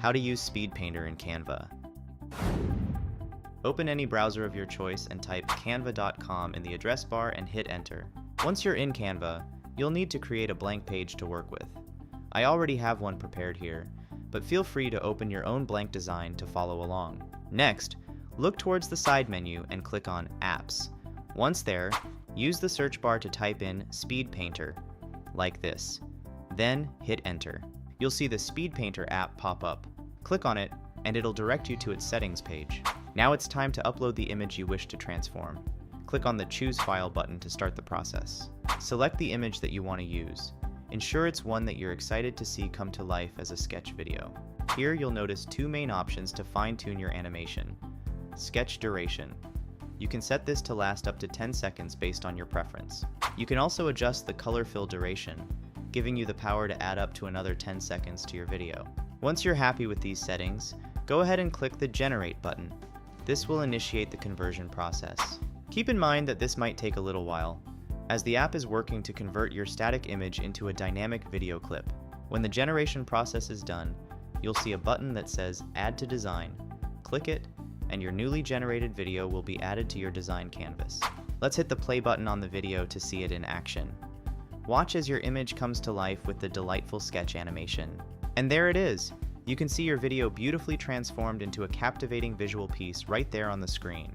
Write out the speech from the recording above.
How to use Speed Painter in Canva. Open any browser of your choice and type canva.com in the address bar and hit enter. Once you're in Canva, you'll need to create a blank page to work with. I already have one prepared here, but feel free to open your own blank design to follow along. Next, look towards the side menu and click on Apps. Once there, use the search bar to type in Speed Painter, like this. Then hit enter. You'll see the Speed Painter app pop up. Click on it, and it'll direct you to its settings page. Now it's time to upload the image you wish to transform. Click on the Choose File button to start the process. Select the image that you want to use. Ensure it's one that you're excited to see come to life as a sketch video. Here you'll notice two main options to fine-tune your animation. Sketch duration. You can set this to last up to 10 seconds based on your preference. You can also adjust the color fill duration, giving you the power to add up to another 10 seconds to your video. Once you're happy with these settings, go ahead and click the Generate button. This will initiate the conversion process. Keep in mind that this might take a little while, as the app is working to convert your static image into a dynamic video clip. When the generation process is done, you'll see a button that says Add to Design. Click it, and your newly generated video will be added to your design canvas. Let's hit the play button on the video to see it in action. Watch as your image comes to life with the delightful sketch animation. And there it is! You can see your video beautifully transformed into a captivating visual piece right there on the screen.